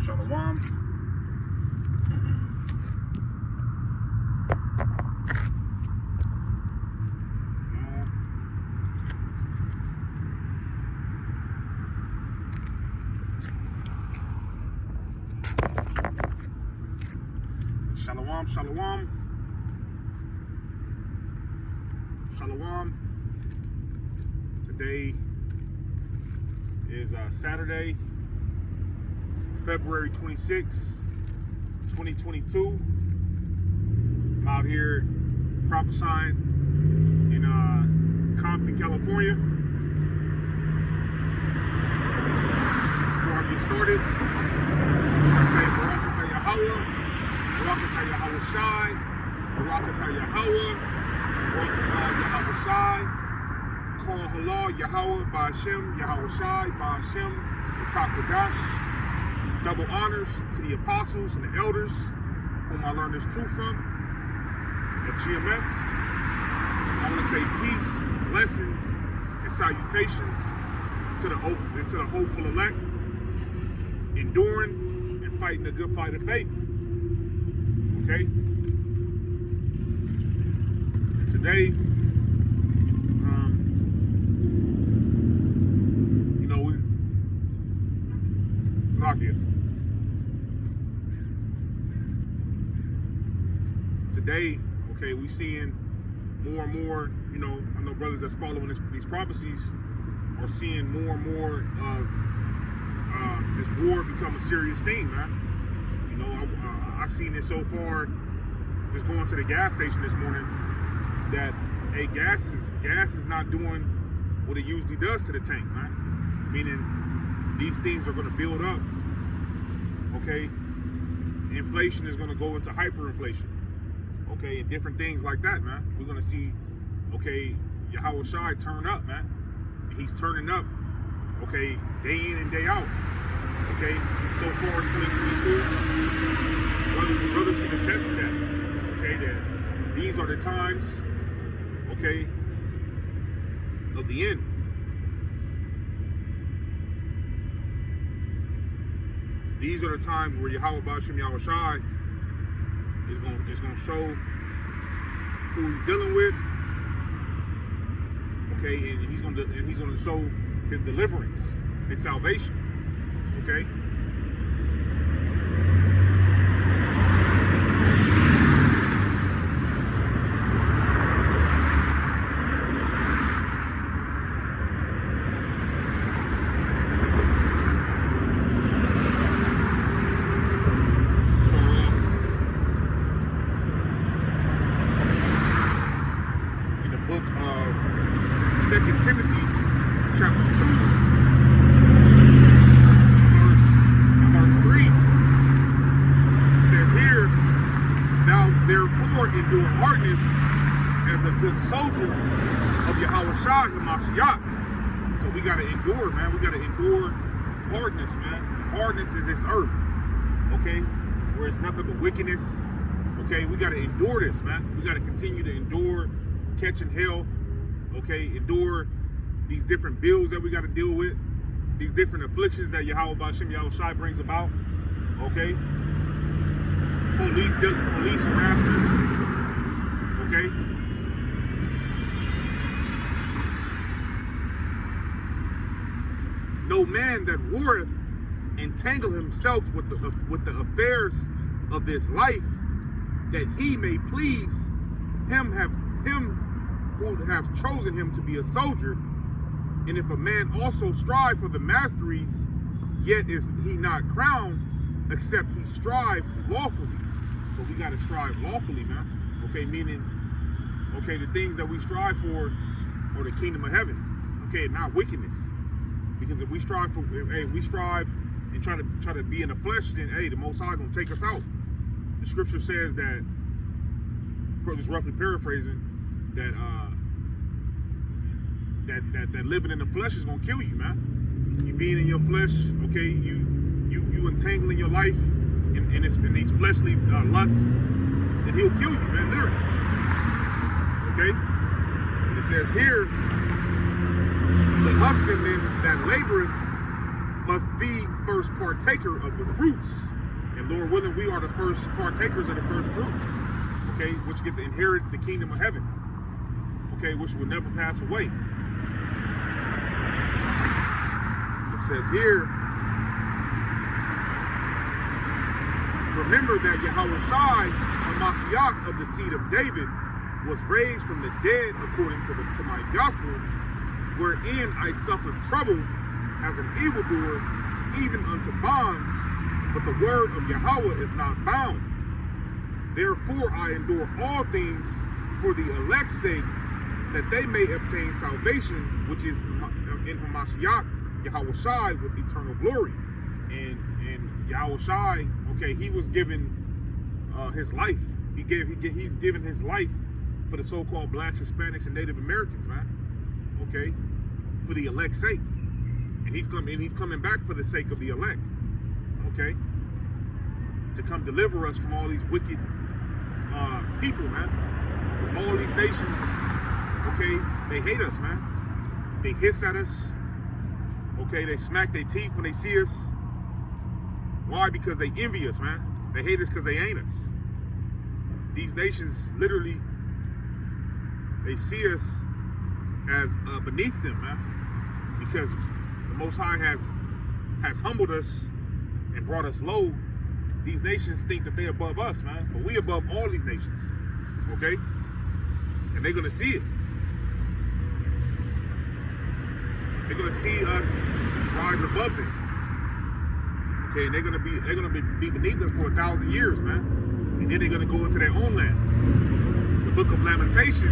Shalom. Shalom, shalom. Shalom. Today is Saturday, February 26, 2022. I'm out here prophesying in Compton, California. Before I get started, I say Barakatah Yahweh, Barakatah Yahweh Shai, Barakatah Yahweh, Barakatah Yahweh Shai, Call Halal Yahweh, Ba'ashem, Yahweh Shai, Ba'ashem, Yakakodash. Double honors to the apostles and the elders whom I learned this truth from at GMS. I want to say peace, blessings, and salutations to the hopeful elect, enduring and fighting the good fight of faith. Okay? Today, Today, okay, we seeing more and more, I know brothers that's following these prophecies are seeing more and more of this war become a serious thing, man. I seen it so far, just going to the gas station this morning, that gas is not doing what it usually does to the tank, man. Meaning these things are going to build up, okay? Inflation is going to go into hyperinflation. Okay, and different things like that, man. We're gonna see, okay, Yahweh Shai turn up, man. And he's turning up, okay, day in and day out. Okay, so far in 2022, brothers can attest to that. Okay, that these are the times, okay, of the end. These are the times where Yahweh Ba'ashem Yahweh Shai is gonna show who he's dealing with, okay, and he's gonna show his deliverance, his salvation, okay. Endure hardness as a good soldier of Yahweh Shai Hamashiach. So we gotta endure, man. We gotta endure hardness, man. Hardness is this earth, okay? Where it's nothing but wickedness. Okay, we gotta endure this, man. We gotta continue to endure catching hell, okay? Endure these different bills that we gotta deal with, these different afflictions that Yahweh Ba'ashem Yahweh Shai brings about, okay? Police harassing us, okay? No man that warreth entangle himself with the affairs of this life, that he may please him who have chosen him to be a soldier. And if a man also strive for the masteries, yet is he not crowned, except he strive lawfully. So we got to strive lawfully, man. Okay, meaning, okay, the things that we strive for are the kingdom of heaven. Okay, not wickedness. Because if we strive and try to be in the flesh, then the Most High gonna take us out. The scripture says that, just roughly paraphrasing, that that living in the flesh is gonna kill you, man. You being in your flesh, okay, you entangling your life in these fleshly lusts, then he'll kill you, man, literally. Okay? And it says here, the husbandman that laboreth must be first partaker of the fruits. And Lord willing, we are the first partakers of the first fruit, okay, which get to inherit the kingdom of heaven, okay, which will never pass away. It says here, remember that Yahushua, a Mashiach of the seed of David, was raised from the dead according to my gospel, wherein I suffered trouble as an evildoer, even unto bonds, but the word of Yahweh is not bound. Therefore I endure all things for the elect's sake, that they may obtain salvation, which is in Hamashiach, Yahushua, with eternal glory. And Yahushua, okay, he was given his life. He's given his life for the so-called blacks, Hispanics, and Native Americans, man. Okay, for the elect's sake, and he's coming back for the sake of the elect. Okay, to come deliver us from all these wicked people, man. Because all these nations, okay, they hate us, man. They hiss at us. Okay, they smack their teeth when they see us. Why? Because they envy us, man. They hate us because they ain't us. These nations literally, they see us as beneath them, man. Because the Most High has humbled us and brought us low. These nations think that they're above us, man. But we above all these nations, okay? And they're gonna see it. They're gonna see us rise above them. Okay, and they're gonna be beneath us for 1,000 years, man. And then they're gonna go into their own land. The book of Lamentation,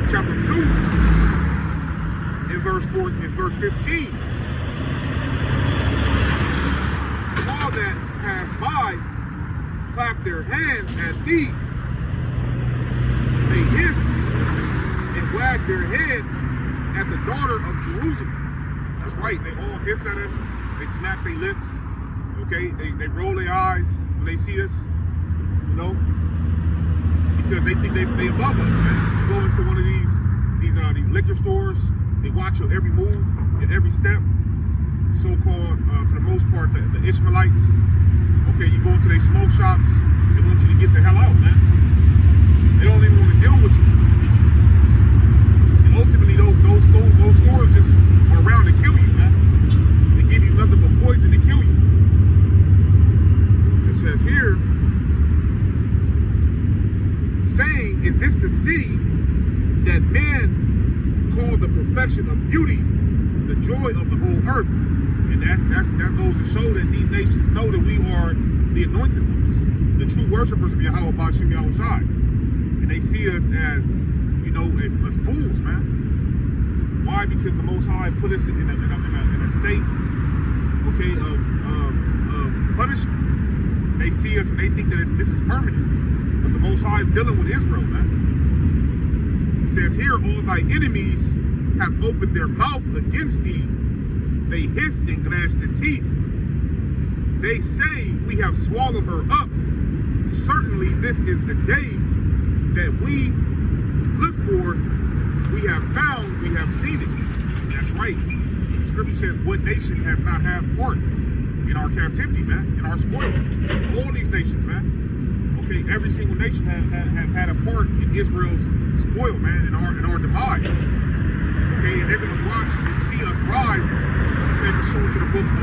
chapter 2, in verse 15. All that pass by clap their hands at thee. They hiss and wag their head at the daughter of Jerusalem. That's right, they all hiss at us, they smack their lips, okay, they roll their eyes when they see us, you know, because they think they above us, man. You go into one of these liquor stores, they watch your every move and every step. So-called, for the most part, the Israelites. Okay, you go into their smoke shops, they want you to get the hell out, man. They don't even want to deal with you. And ultimately, those stores just are around to kill you, man. They give you nothing but poison to kill you. It says here, saying, is this the city that man called the perfection of beauty, the joy of the whole earth? And that goes to show that these nations know that we are the anointed ones, the true worshipers of Yahweh Bashim Yahushai. And they see us as, you know, as fools, man. Why? Because the Most High put us in a state, okay, of punishment. They see us and they think that this is permanent. But the Most High is dealing with Israel, man. It says here, all thy enemies have opened their mouth against thee. They hiss and gnash their teeth. They say, we have swallowed her up. Certainly this is the day that we look for. We have found, we have seen it. That's right. The scripture says, what nation have not had part in our captivity, man, in our spoil? All these nations, man. Okay, every single nation have had a part in Israel's spoil, man, in our demise. Okay, and they're gonna watch and see us rise. Okay, we're shown to the book of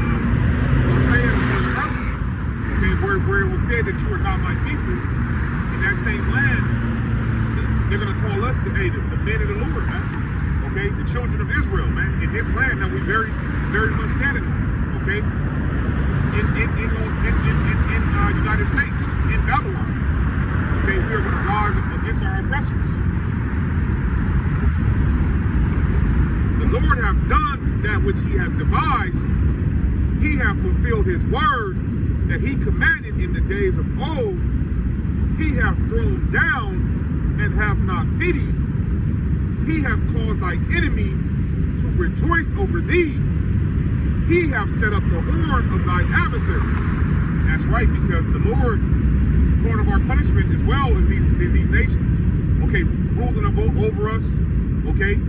Hosea, okay, where it was said that you are not my people. In that same land, they're gonna call us the men of the Lord, man. Okay, the children of Israel, man. In this land that we very, very much standing on. Okay, in United States, in Babylon. Okay, we are gonna rise against our oppressors. The Lord hath done that which he hath devised. He hath fulfilled his word that he commanded in the days of old. He hath thrown down and hath not pitied. He hath caused thy enemy to rejoice over thee. He hath set up the horn of thy adversaries. That's right, because the Lord, part of our punishment as well is these nations. Okay, ruling over us. Okay,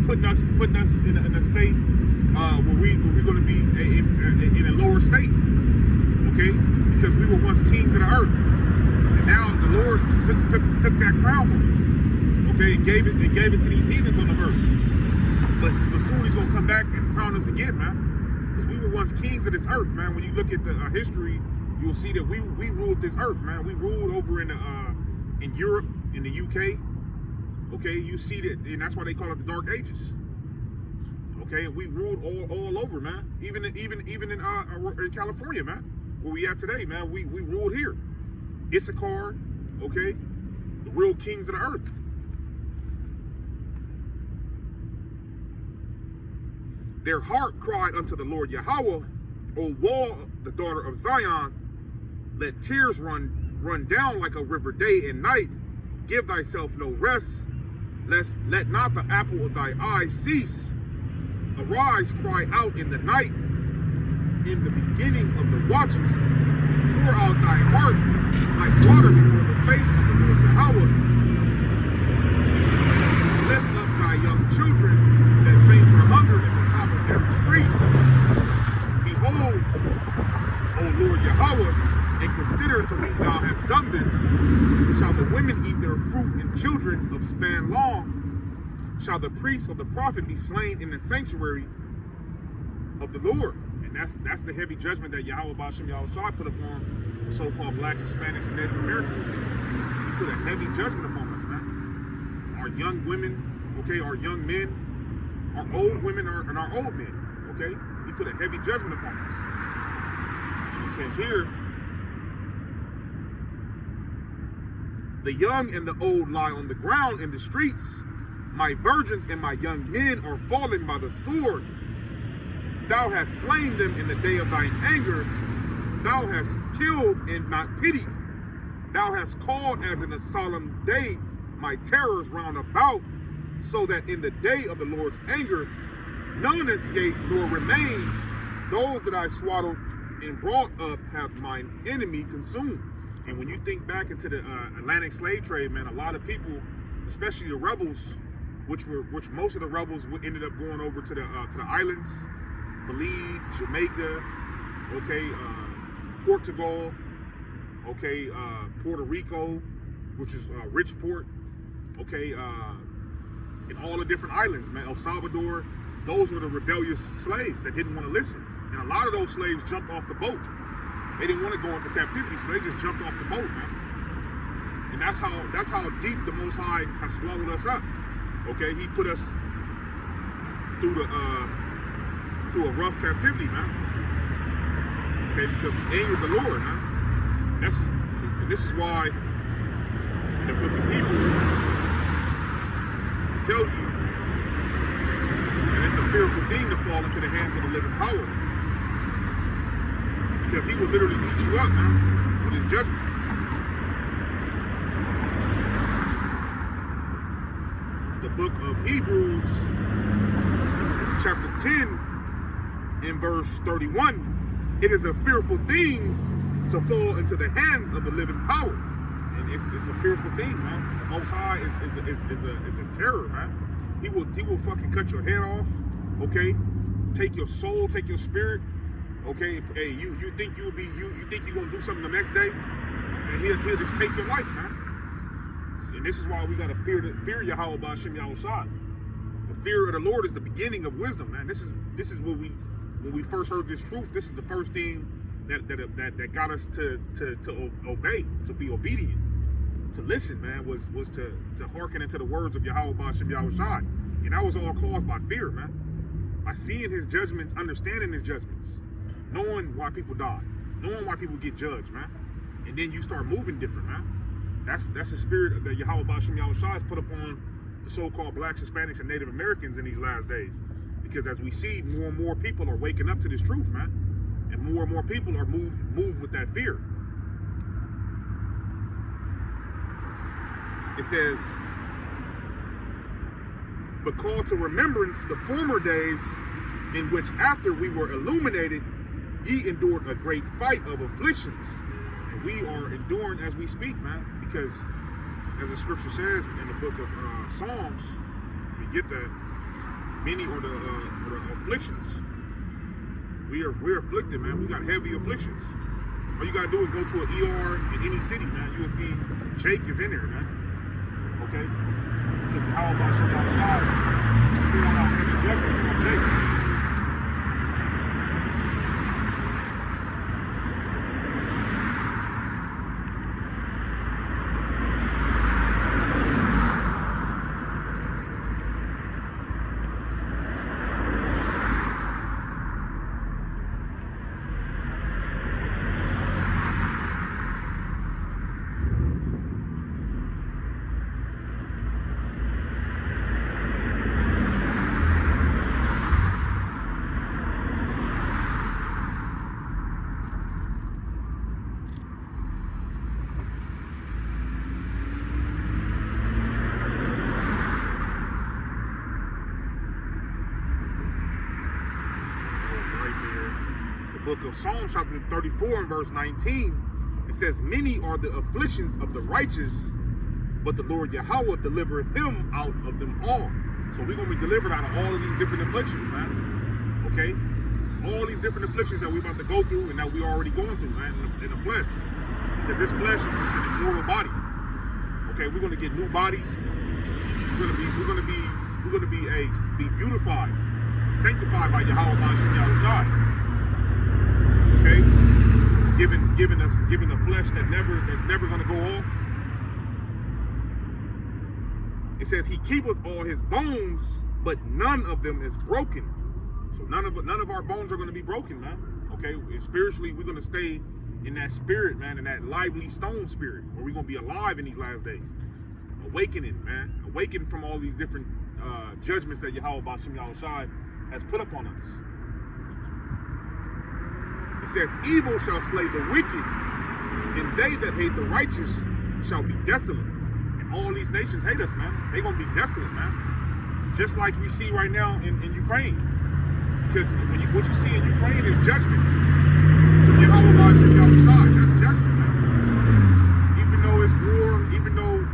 putting us in a state where we're going to be in a low state, okay? Because we were once kings of the earth. And now the Lord took that crown from us, okay? And gave it to these heathens on the earth. But soon he's gonna come back and crown us again, man. Because we were once kings of this earth, man. When you look at the history, you'll see that we ruled this earth, man. We ruled over in Europe, in the UK. Okay, you see that, and that's why they call it the Dark Ages. Okay, we ruled all over, man. Even in California, man, where we at today, man. We ruled here. Issachar, okay, the real kings of the earth. Their heart cried unto the Lord Yahweh, O wall, the daughter of Zion. Let tears run down like a river day and night. Give thyself no rest. Let not the apple of thy eye cease. Arise, cry out in the night. In the beginning of the watches, pour out thy heart like water before the face of the Lord Yahweh. Lift up thy young children that faint for hunger at the top of every street. Behold, O Lord Yahweh, and consider to whom thou hast done this. Shall the women eat their fruit and children of span long? Shall the priests of the prophet be slain in the sanctuary of the Lord? And that's the heavy judgment that Yahweh Ba'ashem Yahushua put upon the so-called blacks, Hispanics, and Native Americans. He put a heavy judgment upon us, man. Our young women, okay, our young men, our old women, and our old men, okay? He put a heavy judgment upon us. And it says here, the young and the old lie on the ground in the streets. My virgins and my young men are fallen by the sword. Thou hast slain them in the day of thine anger. Thou hast killed and not pitied. Thou hast called as in a solemn day my terrors round about, so that in the day of the Lord's anger none escape nor remain. Those that I swaddled and brought up have mine enemy consumed. And when you think back into the Atlantic slave trade, man, a lot of people, especially the rebels, which most of the rebels ended up going over to the islands, Belize, Jamaica, okay, Portugal, okay, Puerto Rico, which is Richport, okay, and all the different islands, man, El Salvador. Those were the rebellious slaves that didn't want to listen, and a lot of those slaves jumped off the boat. They didn't want to go into captivity, so they just jumped off the boat, man. And that's how deep the Most High has swallowed us up. Okay, He put us through a rough captivity, man. Okay, because we angered the Lord, man. And this is why in the book of Hebrews it tells you, and it's a fearful thing to fall into the hands of the living power. Because He will literally eat you up, man, with His judgment. The book of Hebrews, chapter 10, in verse 31, it is a fearful thing to fall into the hands of the living power. And it's a fearful thing, man. The Most High is a terror, man. He will fucking cut your head off, okay? Take your soul, take your spirit. Okay, hey, you think you think you're gonna do something the next day, and he'll just take your life, man. And this is why we gotta fear Yahweh Ba'ashem Yahushua. The fear of the Lord is the beginning of wisdom, man. This is what when we first heard this truth. This is the first thing that got us to obey, to be obedient, to listen, man. Was to hearken into the words of Yahweh Ba'ashem Yahushua, and that was all caused by fear, man. By seeing His judgments, understanding His judgments. Knowing why people die, knowing why people get judged, man, and then you start moving different, man. That's the spirit that Yahweh Ba'ashem Yahushua has put upon the so-called blacks, Hispanics, and Native Americans in these last days. Because as we see, more and more people are waking up to this truth, man, and more people are moved with that fear. It says, but call to remembrance the former days in which after we were illuminated, ye endured a great fight of afflictions. And we are enduring as we speak, man, because as the scripture says in the book of Psalms, we get that many are the afflictions We're afflicted, man. We got heavy afflictions. All you gotta do is go to an ER in any city, man. You will see Jake is in there, man. Okay? Because how about you got God pouring out heavy judgment on Jake? Book of Psalms chapter 34 and verse 19, it says, many are the afflictions of the righteous, but the Lord Yahweh delivereth him out of them all. So we're going to be delivered out of all of these different afflictions, man. Okay? All these different afflictions that we're about to go through and that we're already going through, man, in the flesh. Because this flesh is just an immortal body. Okay, we're going to get new bodies. We're going to be beautified, sanctified by Yahweh Ba'ashem Yahushai. Okay, giving a flesh that's never gonna go off. It says he keepeth all his bones, but none of them is broken. So none of our bones are gonna be broken, man. Okay, and spiritually we're gonna stay in that spirit, man, in that lively stone spirit, where we're gonna be alive in these last days. Awakening, man, awaken from all these different judgments that Yahweh Ba'ashem Yahushai has put upon us. It says, evil shall slay the wicked, and they that hate the righteous shall be desolate. And all these nations hate us, man. They're going to be desolate, man. Just like we see right now in Ukraine. Because what you see in Ukraine is judgment. Yahweh Ba'ashem Yahushai, that's judgment, man. Even though it's war, even though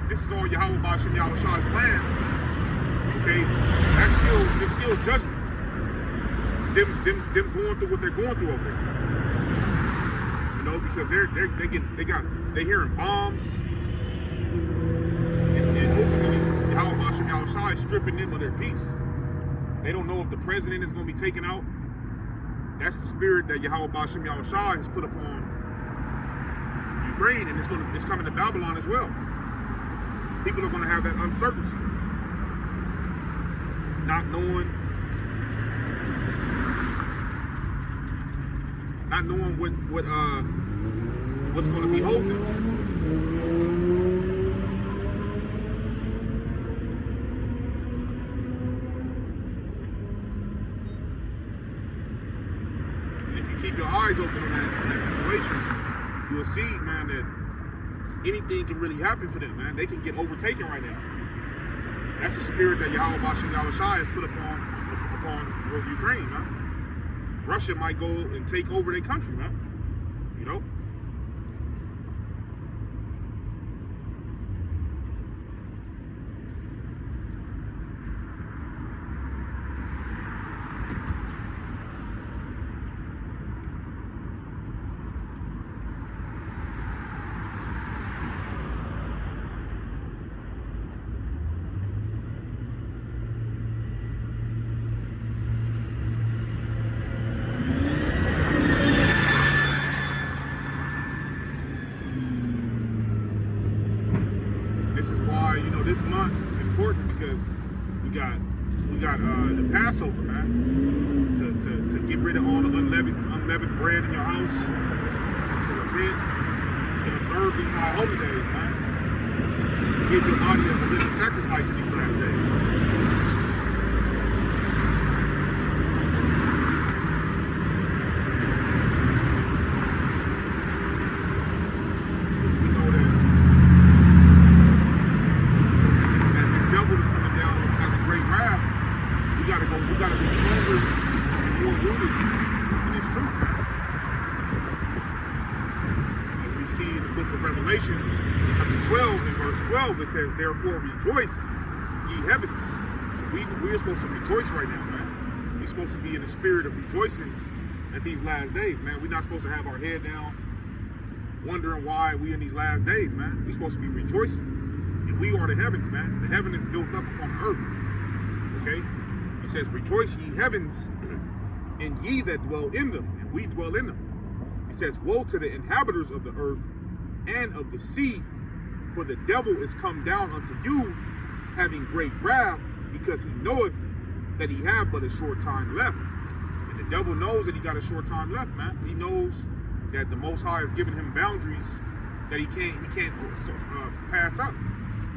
this is all Yahweh Ba'ashem Yahushai's plan, okay, it's still judgment. Them going through what they're going through over there, you know, because they're hearing bombs, and ultimately Yahweh Ba'ashem Yahushai is stripping them of their peace. They don't know if the president is going to be taken out. That's the spirit that Yahweh Ba'ashem Yahushai has put upon Ukraine, and it's coming to Babylon as well. People are going to have that uncertainty, not knowing what's going to be holding them. And if you keep your eyes open in that situation, you'll see, man, that anything can really happen for them, man. They can get overtaken right now. That's the spirit that Yahweh Ba'ashem Yahushai has put upon Ukraine, man. Russia might go and take over their country, man. You know? This month is important because we got the Passover, man, to get rid of all the unleavened bread in your house, to repent, to observe these high holy days, man. To give your body as a living sacrifice in these last days. Revelation chapter 12 and verse 12, it says, therefore rejoice, ye heavens. So we are supposed to rejoice right now, man. We're supposed to be in the spirit of rejoicing at these last days, man. We're not supposed to have our head down, wondering why we in these last days, man. We're supposed to be rejoicing. And we are the heavens, man. The heaven is built up upon the earth. Okay? It says, rejoice ye heavens, and ye that dwell in them, and we dwell in them. It says, woe to the inhabitants of the earth and of the sea, for the devil is come down unto you, having great wrath, because he knoweth that he have but a short time left. And the devil knows that he got a short time left, man. He knows that the Most High has given him boundaries that he can't pass up.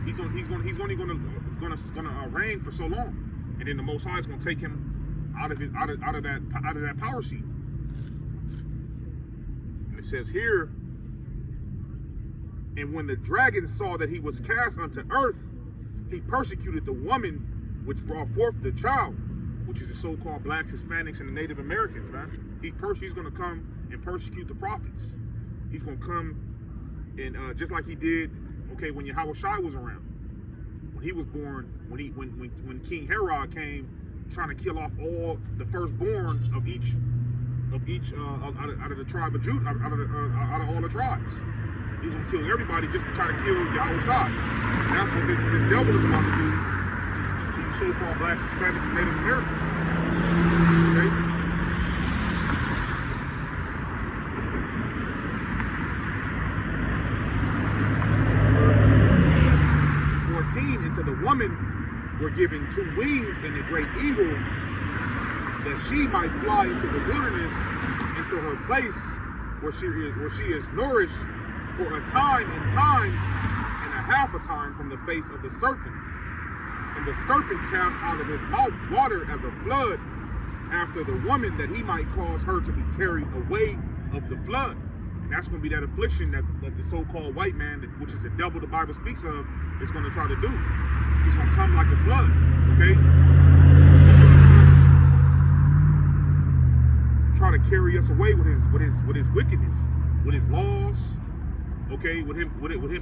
He's only gonna reign for so long, and then the Most High is gonna take him out of that power seat. And it says here, and when the dragon saw that he was cast unto earth, he persecuted the woman which brought forth the child, which is the so-called blacks, Hispanics, and the Native Americans, man. He's going to come and persecute the prophets. He's going to come and just like he did, okay, when Yahushua was around, when he was born, when King Herod came trying to kill off all the firstborn of each out of the tribe of Judah, out of all the tribes. He was going to kill everybody just to try to kill Yahushua. And that's what this devil is about to do to you so-called blacks, Hispanics, and Native Americans. Okay? Verse 14, and to the woman were given 2 wings and a great eagle, that she might fly into the wilderness, into her place where she is nourished for a time and times and a half a time from the face of the serpent. And the serpent cast out of his mouth water as a flood after the woman, that he might cause her to be carried away of the flood. And that's going to be that affliction that the so-called white man, which is the devil the Bible speaks of, is going to try to do. He's going to come like a flood, okay? Try to carry us away with his wickedness, with his laws. Okay, with him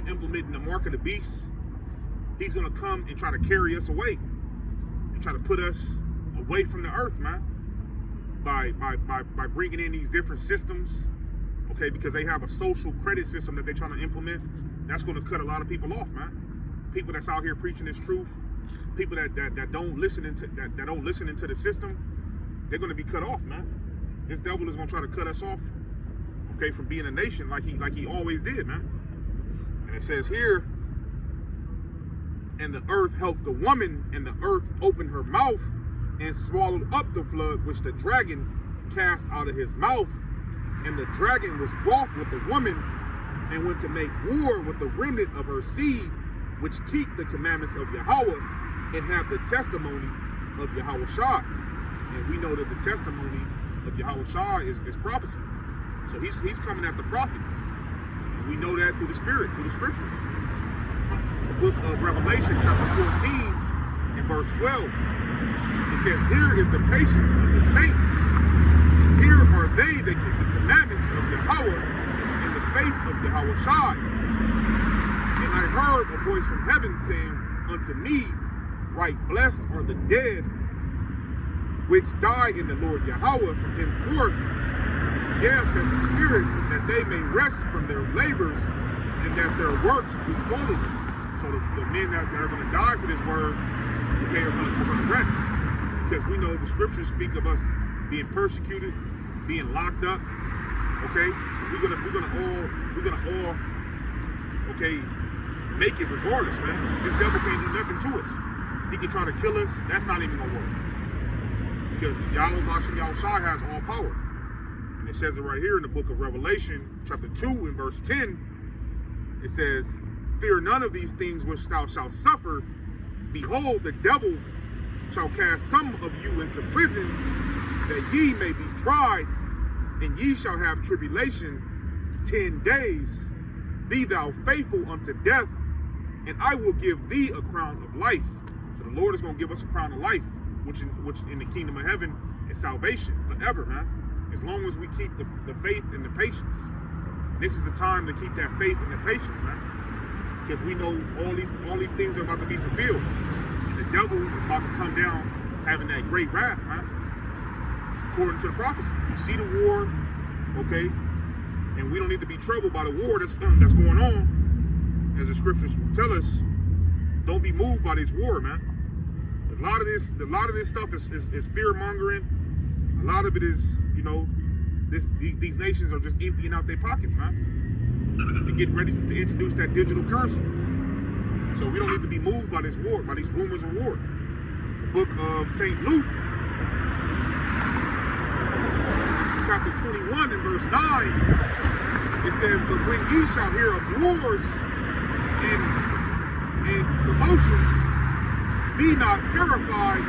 implementing the mark of the beast, he's gonna come and try to carry us away and try to put us away from the earth, man. By bringing in these different systems, okay, because they have a social credit system that they're trying to implement. That's gonna cut a lot of people off, man. People that's out here preaching this truth, people that don't listen into the system, they're gonna be cut off, man. This devil is gonna try to cut us off. Okay, from being a nation like he always did, man. And it says here, and the earth helped the woman, and the earth opened her mouth and swallowed up the flood which the dragon cast out of his mouth. And the dragon was wroth with the woman, and went to make war with the remnant of her seed, which keep the commandments of Yahweh and have the testimony of Yahushua. And we know that the testimony of Yahushua is prophecy. So he's coming at the prophets. And we know that through the Spirit, through the Scriptures. The book of Revelation, chapter 14, and verse 12. It says, here is the patience of the saints. Here are they that keep the commandments of Yahweh and the faith of Yahushua. And I heard a voice from heaven saying unto me, right, blessed are the dead which die in the Lord Yahweh from henceforth. Yes, and the Spirit, that they may rest from their labors, and that their works do follow them. So the men that are going to die for this word, okay, are going to rest, because we know the Scriptures speak of us being persecuted, being locked up. Okay, we're gonna all, okay, make it regardless, man. This devil can't do nothing to us. He can try to kill us. That's not even gonna work, because Yahushua has all power. And it says it right here in the book of Revelation, chapter 2, and verse 10. It says, fear none of these things which thou shalt suffer. Behold, the devil shall cast some of you into prison, that ye may be tried, and ye shall have tribulation 10 days. Be thou faithful unto death, and I will give thee a crown of life. So the Lord is going to give us a crown of life, which in the kingdom of heaven is salvation forever, man. As long as we keep the faith and the patience. This is the time to keep that faith and the patience, man. Because we know all these things are about to be fulfilled. And the devil is about to come down having that great wrath, man. according to the prophecy. We see the war, okay, and we don't need to be troubled by the war that's going on. As the scriptures tell us, don't be moved by this war, man. A lot of this stuff is fear mongering. A lot of it is, you know, these nations are just emptying out their pockets, man. They're getting ready to introduce that digital currency. So we don't need to be moved by this war, by these rumors of war. The book of St. Luke, chapter 21 and verse 9, it says, but when ye shall hear of wars and commotions, be not terrified,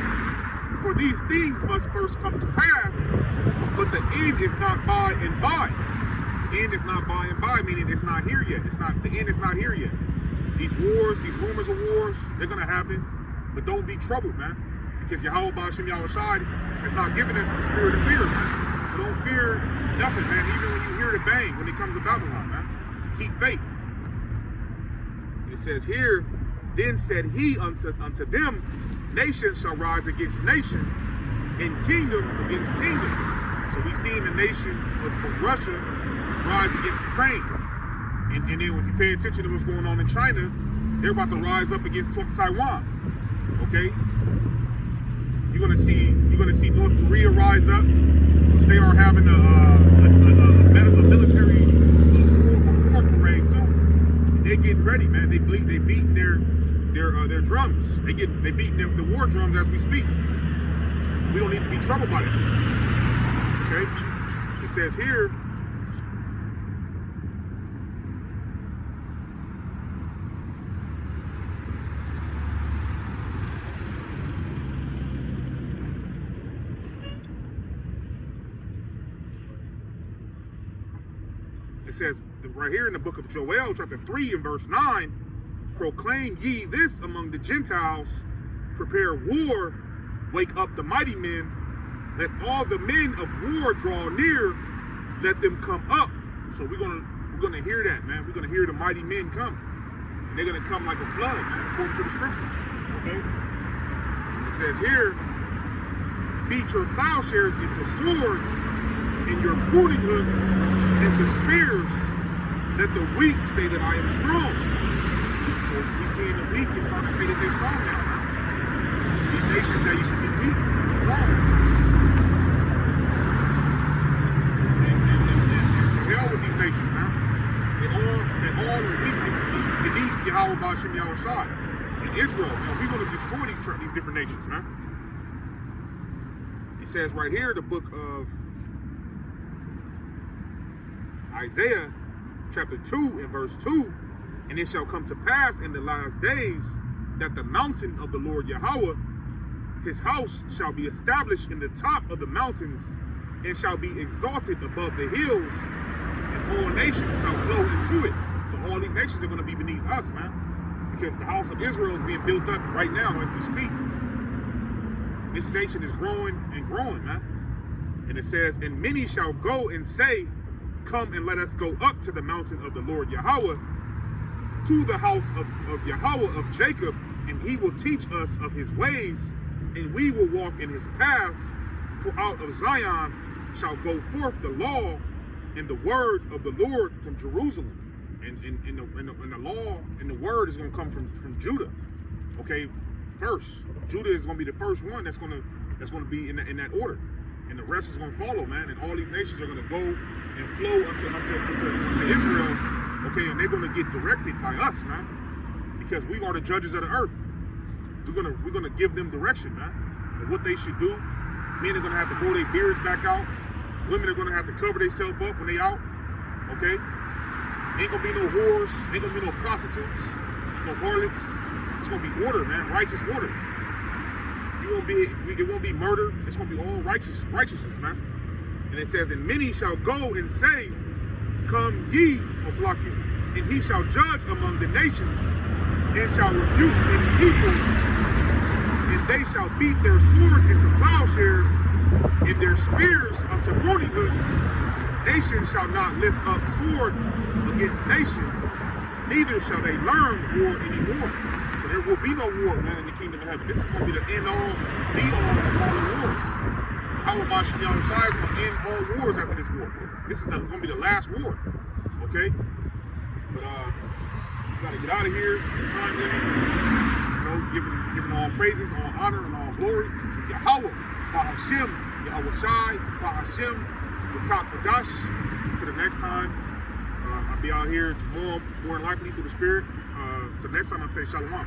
for these things must first come to pass, but the end is not by and by. The end is not by and by, meaning it's not here yet. The end is not here yet. These wars, these rumors of wars, they're gonna happen, but don't be troubled, man, because Yahweh B'Shem Yahushai has not given us the spirit of fear, man. So don't fear nothing, man. Even when you hear the bang, when it comes to Babylon, man, keep faith. It says here, then said he unto them, nation shall rise against nation, and kingdom against kingdom. So we see the nation of Russia rise against Ukraine. And then if you pay attention to what's going on in China, they're about to rise up against Taiwan. Okay? You're gonna see North Korea rise up, which they are having a military war parade soon. They're getting ready, man. They beating their drums. They beating the war drums as we speak. We don't need to be troubled by it. Okay? It says here, it says right here in the book of Joel, chapter 3 and verse 9, proclaim ye this among the Gentiles, prepare war, wake up the mighty men, let all the men of war draw near, let them come up. So we're gonna hear that, man. We're gonna hear the mighty men come. And they're gonna come like a flood, man, according to the scriptures. Okay? It says here, beat your plowshares into swords, and your pruning hooks into spears. Let the weak say that I am strong. So we see the weak is trying to say that they're strong now. Huh? These nations that used to be weak are strong. And to hell with these nations, man. They all are weak beneath Yahweh B'Shem Yahushai. And Israel, man, we're going to destroy these different nations, man. It says right here, the book of Isaiah, chapter 2 and verse 2, and it shall come to pass in the last days that the mountain of the Lord Yahweh, his house shall be established in the top of the mountains, and shall be exalted above the hills, and all nations shall flow into it. So all these nations are going to be beneath us, man, because the house of Israel is being built up right now as we speak. This nation is growing and growing, man. And it says, and many shall go and say, come and let us go up to the mountain of the Lord Yahweh, to the house of Yahweh of Jacob, and he will teach us of his ways, and we will walk in his paths. For out of Zion shall go forth the law and the word of the Lord from Jerusalem. And the law and the word is going to come from Judah. Okay, first Judah is going to be the first one that's going to be in that order, and the rest is going to follow, man. And all these nations are going to go and flow unto Israel, okay, and they're gonna get directed by us, man, because we are the judges of the earth. We're gonna give them direction, man, and what they should do. Men are gonna have to grow their beards back out. Women are gonna have to cover themselves up when they out, okay? Ain't gonna be no whores, ain't gonna be no prostitutes, no harlots. It's gonna be order, man, righteous order. It won't be murder. It's gonna be all righteousness, man. And it says, and many shall go and say, come ye, Oslakia, and he shall judge among the nations, and shall rebuke many people, and they shall beat their swords into plowshares, and their spears unto pruning hooks. Nation shall not lift up sword against nation, neither shall they learn war anymore. So there will be no war, man, in the kingdom of heaven. This is going to be the end all, be all of all the wars. Yahweh Bashim Yahushai is going to end all wars after this war. This is going to be the last war. Okay? But we got to get out of here. Time limit. You know, giving all praises, all honor, and all glory to Yahweh, Bahashim, Yahushai, Bahashim, Yakat Badash. Until the next time, I'll be out here tomorrow, more than likely through the Spirit. Till next time, I say Shalom.